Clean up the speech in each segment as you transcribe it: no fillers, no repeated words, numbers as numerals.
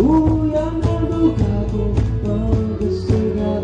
yang mendugaku menggeser-geser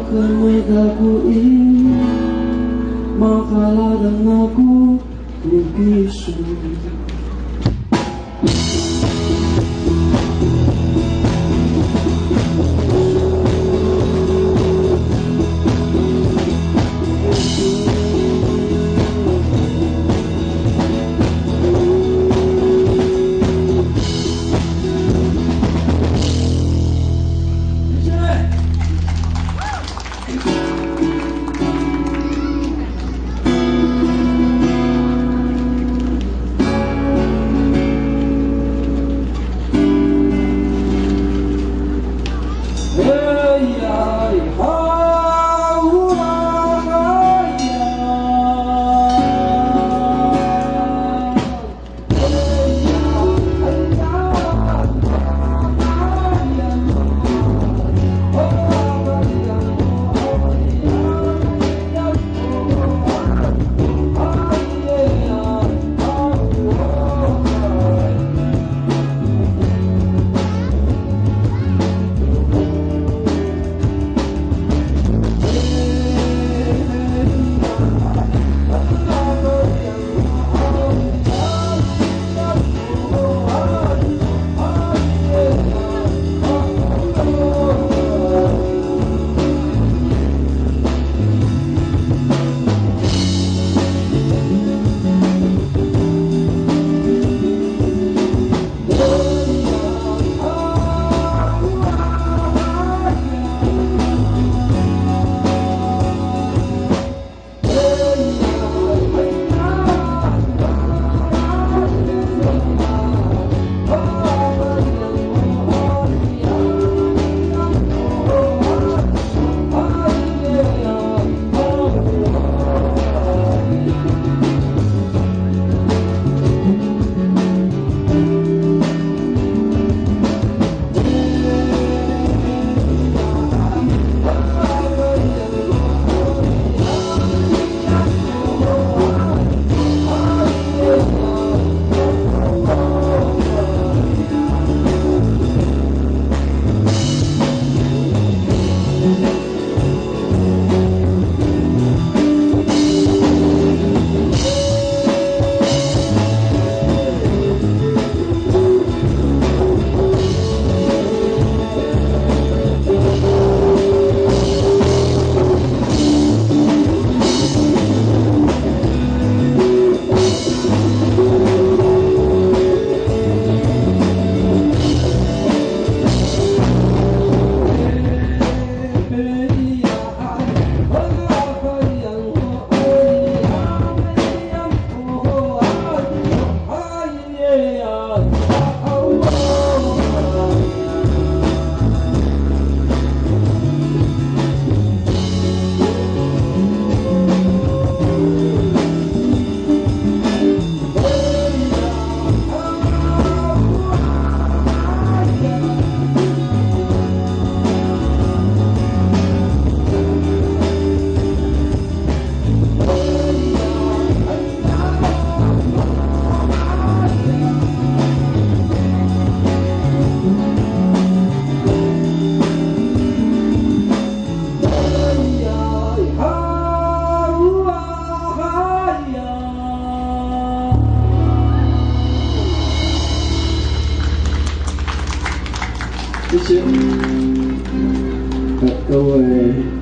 Kemudaku ini mau kalah dan aku bisu.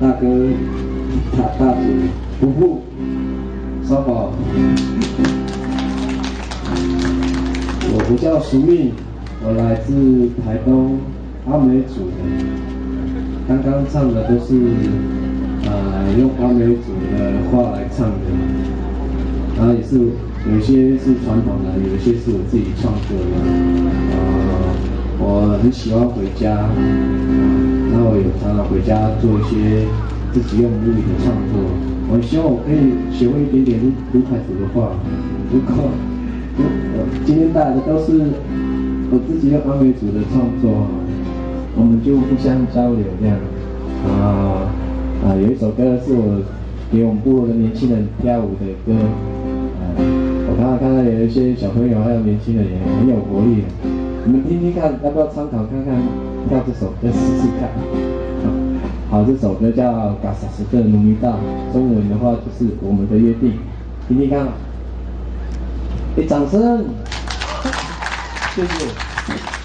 大哥、大姐、夫妇、双宝。我叫苏密，我来自台东阿美族的。刚刚唱的都是用阿美族的话来唱的，然后也是有些是传统的，有些是我自己创作的。我很喜欢回家，然后我有常常回家做一些自己用母语的创作。我希望我可以学会一点点卢凯族的话。如果今天带来的都是我自己用阿美族的创作，我们就互相交流这样。有一首歌是我给我们部落的年轻人跳舞的歌。我刚刚看到有一些小朋友还有年轻人也很有活力。你们听听看，要不要参考看看跳这首歌试试看？好，这首歌叫《嘎萨斯的努米达》，中文的话就是我们的约定。听听看，掌声，谢谢。